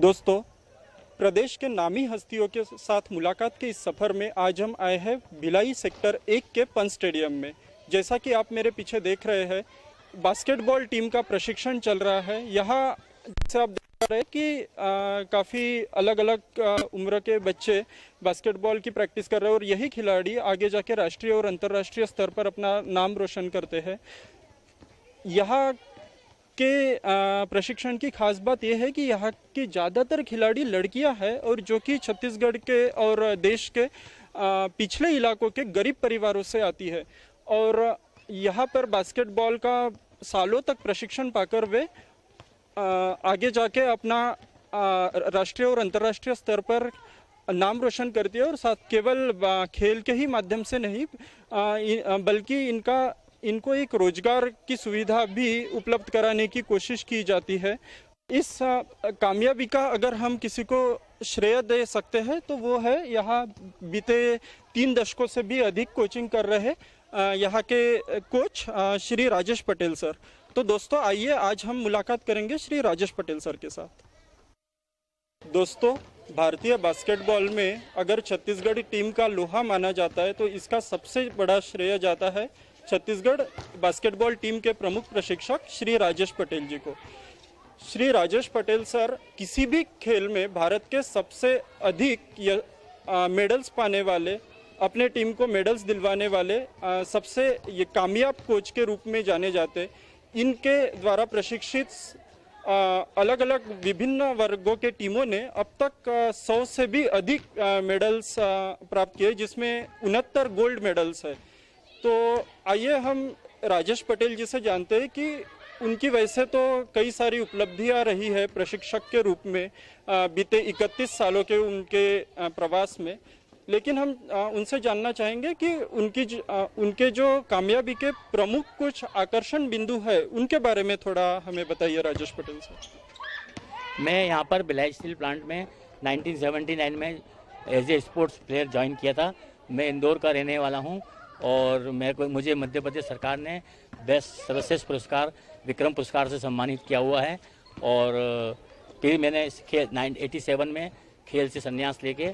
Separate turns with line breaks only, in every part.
दोस्तों, प्रदेश के नामी हस्तियों के साथ मुलाकात के इस सफ़र में आज हम आए हैं भिलाई सेक्टर 1 के पंच स्टेडियम में। जैसा कि आप मेरे पीछे देख रहे हैं, बास्केटबॉल टीम का प्रशिक्षण चल रहा है। यहाँ जैसे आप देख रहे हैं कि काफ़ी अलग अलग उम्र के बच्चे बास्केटबॉल की प्रैक्टिस कर रहे हैं और यही खिलाड़ी आगे जाके राष्ट्रीय और अंतर्राष्ट्रीय स्तर पर अपना नाम रोशन करते हैं। यहाँ के प्रशिक्षण की खास बात यह है कि यहाँ की ज़्यादातर खिलाड़ी लड़कियां हैं और जो कि छत्तीसगढ़ के और देश के पिछले इलाकों के गरीब परिवारों से आती है और यहाँ पर बास्केटबॉल का सालों तक प्रशिक्षण पाकर वे आगे जाके अपना राष्ट्रीय और अंतर्राष्ट्रीय स्तर पर नाम रोशन करती है और साथ केवल खेल के ही माध्यम से नहीं बल्कि इनको एक रोजगार की सुविधा भी उपलब्ध कराने की कोशिश की जाती है। इस कामयाबी का अगर हम किसी को श्रेय दे सकते हैं तो वो है यहाँ बीते 3 दशकों से भी अधिक कोचिंग कर रहे यहाँ के कोच श्री राजेश पटेल सर। तो दोस्तों आइए आज हम मुलाकात करेंगे श्री राजेश पटेल सर के साथ। दोस्तों, भारतीय बास्केटबॉल में अगर छत्तीसगढ़ टीम का लोहा माना जाता है तो इसका सबसे बड़ा श्रेय जाता है छत्तीसगढ़ बास्केटबॉल टीम के प्रमुख प्रशिक्षक श्री राजेश पटेल जी को। श्री राजेश पटेल सर किसी भी खेल में भारत के सबसे अधिक मेडल्स पाने वाले, अपने टीम को मेडल्स दिलवाने वाले सबसे ये कामयाब कोच के रूप में जाने जाते। इनके द्वारा प्रशिक्षित अलग अलग विभिन्न वर्गों के टीमों ने अब तक 100 से भी अधिक मेडल्स प्राप्त किए, जिसमें 69 गोल्ड मेडल्स है। तो आइए हम राजेश पटेल जी से जानते हैं कि उनकी वैसे तो कई सारी उपलब्धियां रही है प्रशिक्षक के रूप में बीते 31 सालों के उनके प्रवास में, लेकिन हम उनसे जानना चाहेंगे कि उनके जो कामयाबी के प्रमुख कुछ आकर्षण बिंदु है उनके बारे में थोड़ा हमें बताइए राजेश पटेल सर।
मैं यहाँ पर भिलाई स्टील प्लांट में 1979 में as a sports player join किया था। मैं इंदौर का रहने वाला हूँ और मुझे मध्य प्रदेश सरकार ने बेस्ट सर्वश्रेष्ठ पुरस्कार विक्रम पुरस्कार से सम्मानित किया हुआ है। और फिर मैंने 87 में खेल से संन्यास लेके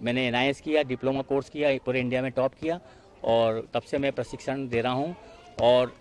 मैंने NIS किया, डिप्लोमा कोर्स किया, पूरे इंडिया में टॉप किया और तब से मैं प्रशिक्षण दे रहा हूं। और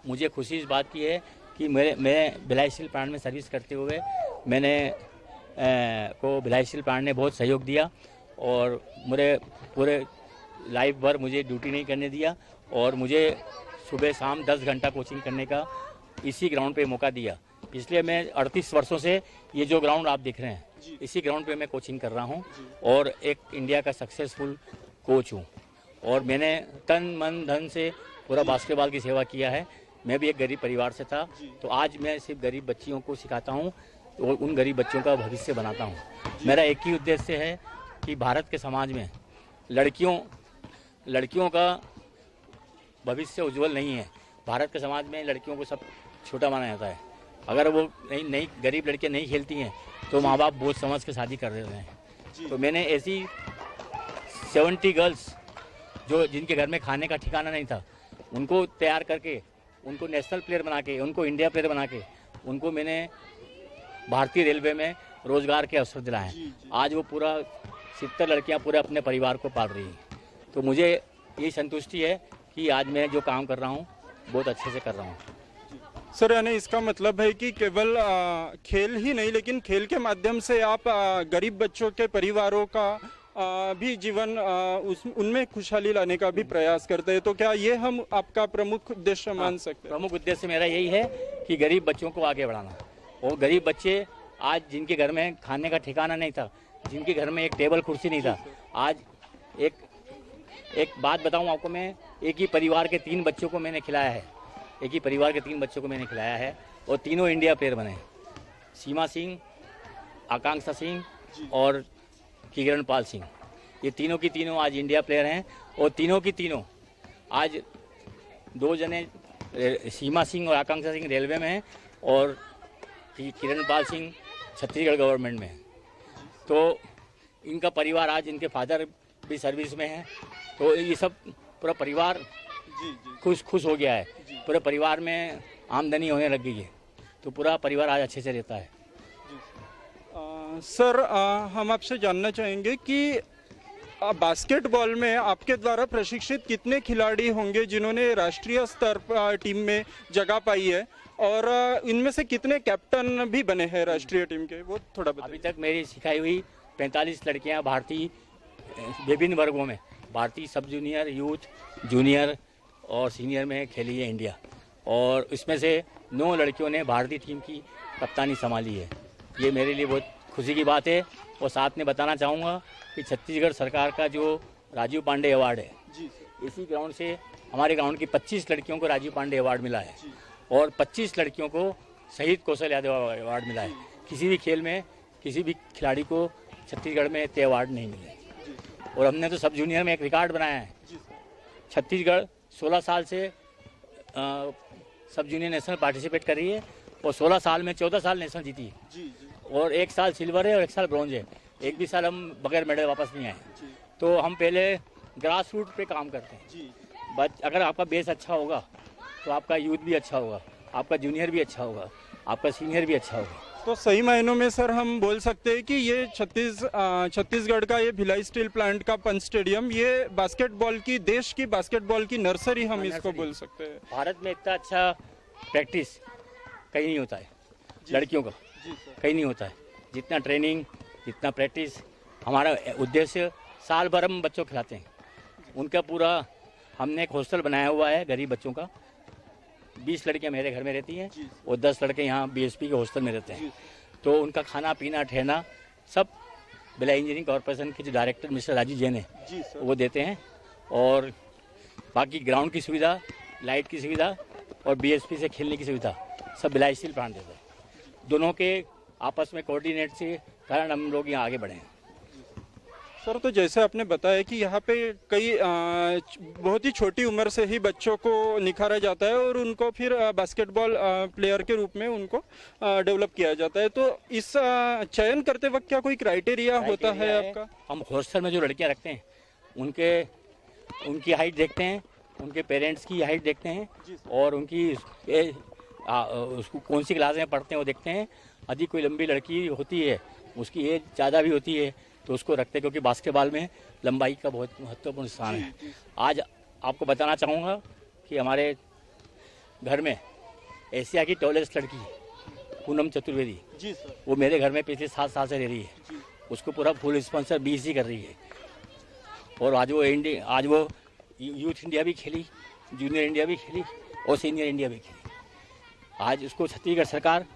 मुझे खुशी इस बात की है कि मैं भिलाई स्टील प्लांट में सर्विस करते हुए मैंने भिलाई स्टील प्लांट ने बहुत सहयोग दिया और मेरे पूरे लाइफ भर मुझे ड्यूटी नहीं करने दिया और मुझे सुबह शाम 10 घंटा कोचिंग करने का इसी ग्राउंड पे मौका दिया। इसलिए मैं 38 वर्षों से ये जो ग्राउंड आप देख रहे हैं इसी ग्राउंड पे मैं कोचिंग कर रहा हूँ और एक इंडिया का सक्सेसफुल कोच हूँ। और मैंने तन मन धन से पूरा बास्केटबॉल की सेवा किया है। मैं भी एक गरीब परिवार से था, तो आज मैं सिर्फ गरीब बच्चियों को सिखाता हूँ और उन गरीब बच्चों का भविष्य बनाता हूँ। मेरा एक ही उद्देश्य है कि भारत के समाज में लड़कियों का भविष्य उज्जवल नहीं है। भारत के समाज में लड़कियों को सब छोटा माना जाता है। अगर वो नहीं गरीब लड़कियां नहीं खेलती हैं तो माँ बाप बोझ समझ के शादी कर देते हैं। तो मैंने ऐसी 70 गर्ल्स जिनके घर में खाने का ठिकाना नहीं था उनको तैयार करके, उनको नेशनल प्लेयर बना के, उनको इंडिया प्लेयर बना के उनको मैंने भारतीय रेलवे में रोजगार के अवसर दिलाए हैं। आज वो पूरा 70 लड़कियाँ पूरे अपने परिवार को पाल रही हैं। तो मुझे ये संतुष्टि है कि आज मैं जो काम कर रहा हूँ बहुत अच्छे से कर रहा हूँ।
सर, यानी इसका मतलब है कि केवल खेल ही नहीं लेकिन खेल के माध्यम से आप गरीब बच्चों के परिवारों का भी जीवन उनमें खुशहाली लाने का भी प्रयास करते हैं। तो क्या ये हम आपका प्रमुख उद्देश्य मान सकते हैं?
प्रमुख उद्देश्य मेरा यही है कि गरीब बच्चों को आगे बढ़ाना। और गरीब बच्चे आज जिनके घर में खाने का ठिकाना नहीं था, जिनके घर में एक टेबल कुर्सी नहीं था, आज एक बात बताऊं आपको, मैं एक ही परिवार के 3 बच्चों को मैंने खिलाया है। एक ही परिवार के 3 बच्चों को मैंने खिलाया है और तीनों इंडिया प्लेयर बने। सीमा सिंह, आकांक्षा सिंह और किरण पाल सिंह, ये तीनों की तीनों आज इंडिया प्लेयर हैं। और तीनों की तीनों आज 2 जने सीमा सिंह और आकांक्षा सिंह रेलवे में हैं और किरण पाल सिंह छत्तीसगढ़ गवर्नमेंट में है। तो इनका परिवार आज, इनके फादर भी सर्विस में है। तो ये सब पूरा परिवार खुश हो गया है। पूरे परिवार में आमदनी होने लग गई है, तो पूरा परिवार आज अच्छे से रहता है।
सर हम आपसे जानना चाहेंगे कि बास्केटबॉल में आपके द्वारा प्रशिक्षित कितने खिलाड़ी होंगे जिन्होंने राष्ट्रीय स्तर पर टीम में जगह पाई है, और इनमें से कितने कैप्टन भी बने हैं राष्ट्रीय टीम के, वो थोड़ा
अभी
बताइए।
तक मेरी सिखाई हुई 45 लड़कियां भारतीय विभिन्न वर्गों में, भारतीय सब जूनियर, यूथ, जूनियर और सीनियर में खेली है इंडिया, और इसमें से 9 लड़कियों ने भारतीय टीम की कप्तानी संभाली है। ये मेरे लिए बहुत खुशी की बात है। और साथ में बताना चाहूँगा कि छत्तीसगढ़ सरकार का जो राजीव पांडे अवार्ड है, इसी ग्राउंड से हमारे ग्राउंड की 25 लड़कियों को राजीव पांडे अवार्ड मिला है, और 25 लड़कियों को शहीद कौशल यादव अवार्ड मिला है। किसी भी खेल में किसी भी खिलाड़ी को छत्तीसगढ़ में इतने अवार्ड नहीं मिले। और हमने तो सब जूनियर में एक रिकॉर्ड बनाया है। छत्तीसगढ़ 16 साल से सब जूनियर नेशनल पार्टिसिपेट कर रही है, और 16 साल में 14 साल नेशनल जीती है, और 1 साल सिल्वर है और 1 साल ब्रॉन्ज है। एक भी साल हम बगैर मेडल वापस नहीं आए। तो हम पहले ग्रास रूट पे काम करते हैं। बट अगर आपका बेस अच्छा होगा तो आपका यूथ भी अच्छा होगा, आपका जूनियर भी अच्छा होगा, आपका सीनियर भी अच्छा होगा।
तो सही मायनों में सर हम बोल सकते हैं कि ये छत्तीसगढ़ का ये भिलाई स्टील प्लांट का पंच स्टेडियम, ये बास्केटबॉल की, देश की बास्केटबॉल की नर्सरी हम इसको बोल सकते हैं।
भारत में इतना अच्छा प्रैक्टिस कहीं नहीं होता है लड़कियों का, कहीं नहीं होता है। जितना ट्रेनिंग, जितना प्रैक्टिस, हमारा उद्देश्य साल भर हम बच्चों को खिलाते हैं। उनका पूरा हमने एक हॉस्टल बनाया हुआ है गरीब बच्चों का। 20 लड़कियां मेरे घर में रहती हैं और 10 लड़के यहाँ बीएसपी के हॉस्टल में रहते हैं। तो उनका खाना पीना ठहरना सब भिलाई इंजीनियरिंग कॉर्पोरेशन के जो डायरेक्टर मिस्टर राजीव जैन है वो देते हैं। और बाकी ग्राउंड की सुविधा, लाइट की सुविधा और बीएसपी से खेलने की सुविधा सब भिलाई स्टील प्लांट देता है। दोनों के आपस में कोऑर्डिनेट से कारण हम लोग यहाँ आगे बढ़े हैं।
सर तो जैसे आपने बताया कि यहाँ पे कई बहुत ही छोटी उम्र से ही बच्चों को निखारा जाता है और उनको फिर बास्केटबॉल प्लेयर के रूप में उनको डेवलप किया जाता है। तो इस चयन करते वक्त क्या कोई क्राइटेरिया होता है आपका?
हम हॉस्टल में जो लड़कियाँ रखते हैं उनकी हाइट देखते हैं, उनके पेरेंट्स की हाइट देखते हैं, और उनकी उसको कौन सी क्लास में पढ़ते हैं वो देखते हैं। यदि कोई लंबी लड़की होती है, उसकी एज ज़्यादा भी होती है, तो उसको रखते हैं, क्योंकि बास्केटबॉल में लंबाई का बहुत महत्वपूर्ण स्थान है। आज आपको बताना चाहूँगा कि हमारे घर में एशिया की टॉलेस्ट लड़की पूनम चतुर्वेदी,
जी सर,
वो मेरे घर में पिछले 7 साल से रह रही है। उसको पूरा फुल स्पॉन्सर बीसी कर रही है। और आज वो यूथ इंडिया भी खेली, जूनियर इंडिया भी खेली और सीनियर इंडिया भी खेली। आज उसको छत्तीसगढ़ सरकार,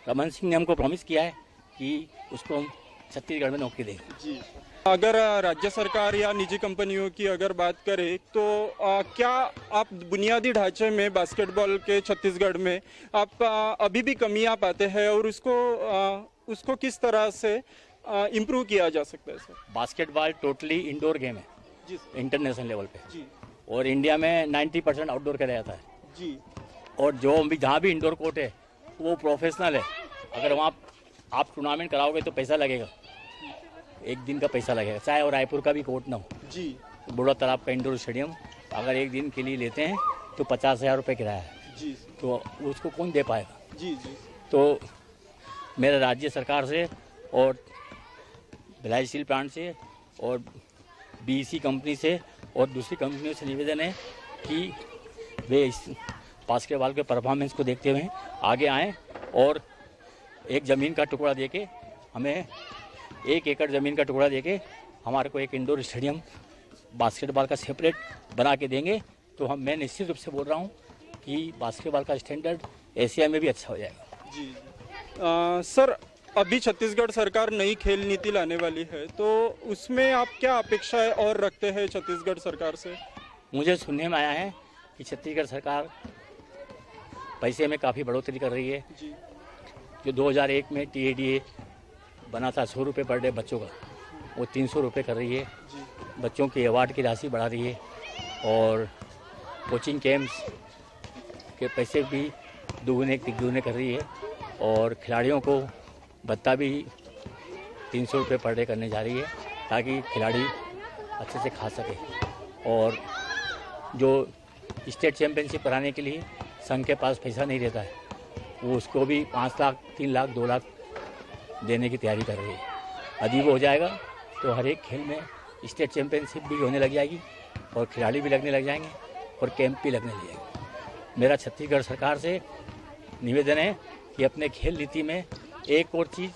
रमन सिंह ने हमको प्रॉमिस किया है कि उसको हम छत्तीसगढ़ में नौकरी देंगे।
जी। अगर राज्य सरकार या निजी कंपनियों की अगर बात करें तो क्या आप बुनियादी ढांचे में बास्केटबॉल के छत्तीसगढ़ में आप अभी भी कमियां पाते हैं, और उसको किस तरह से इम्प्रूव किया जा सकता है sir?
Basketball totally indoor game है
जी
इंटरनेशनल लेवल पे,
जी
और इंडिया में 90% आउटडोर करा जाता है।
जी।
और जो भी जहाँ भी इंडोर कोर्ट है वो प्रोफेशनल है। अगर वहाँ आप टूर्नामेंट कराओगे तो पैसा लगेगा, एक दिन का पैसा लगेगा, चाहे और रायपुर का भी कोर्ट ना हो।
जी।
बूढ़ा तालाब का इंडोर स्टेडियम अगर एक दिन के लिए लेते हैं तो 50,000 रुपये किराया है।
जी।
तो उसको कौन दे पाएगा?
जी। जी।
तो मेरा राज्य सरकार से और भिलाई स्टील प्लांट से और बीसी कंपनी से और दूसरी कंपनियों से निवेदन है कि वे इस बास्केटबॉल के परफॉर्मेंस को देखते हुए आगे आएँ और एक ज़मीन का टुकड़ा देके हमें 1 एकड़ ज़मीन का टुकड़ा देके हमारे को एक इंडोर स्टेडियम बास्केटबॉल का सेपरेट बना के देंगे। तो मैं निश्चित रूप से बोल रहा हूँ कि बास्केटबॉल का स्टैंडर्ड एशिया में भी अच्छा हो जाएगा।
जी। सर अभी छत्तीसगढ़ सरकार नई खेल नीति लाने वाली है, तो उसमें आप क्या अपेक्षाएं और रखते हैं छत्तीसगढ़ सरकार से?
मुझे सुनने में आया है कि छत्तीसगढ़ सरकार पैसे में काफ़ी बढ़ोतरी कर रही है।
जी।
जो 2001 में TADA बना था 100 रुपये पर डे बच्चों का, वो 300 रुपये कर रही है। बच्चों के अवार्ड की राशि बढ़ा रही है, और कोचिंग कैंप्स के पैसे भी दुगुने तिगुने कर रही है, और खिलाड़ियों को भत्ता भी 300 रुपये पर डे करने जा रही है, ताकि खिलाड़ी अच्छे से खा सके। और जो स्टेट चैम्पियनशिप कराने के लिए संघ के पास पैसा नहीं रहता है, वो उसको भी 5 लाख, 3 लाख, 2 लाख देने की तैयारी कर रही है। यदि वो हो जाएगा तो हर एक खेल में स्टेट चैंपियनशिप भी होने लग जाएगी और खिलाड़ी भी लगने लग जाएंगे और कैंप भी लगने लग जाएंगे। मेरा छत्तीसगढ़ सरकार से निवेदन है कि अपने खेल नीति में एक और चीज़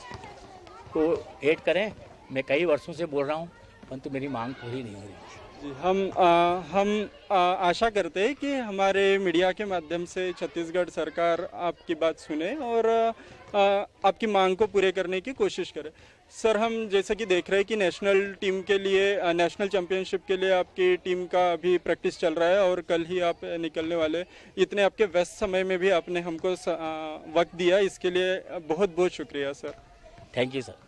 को ऐड करें। मैं कई वर्षों से बोल रहा हूँ परंतु मेरी मांग पूरी नहीं हो रही।
जी, हम आशा करते हैं कि हमारे मीडिया के माध्यम से छत्तीसगढ़ सरकार आपकी बात सुने और आपकी मांग को पूरे करने की कोशिश करे। सर, हम जैसा कि देख रहे हैं कि नेशनल टीम के लिए नेशनल चैंपियनशिप के लिए आपकी टीम का अभी प्रैक्टिस चल रहा है और कल ही आप निकलने वाले। इतने आपके व्यस्त समय में भी आपने हमको वक्त दिया, इसके लिए बहुत बहुत शुक्रिया सर।
Thank you sir.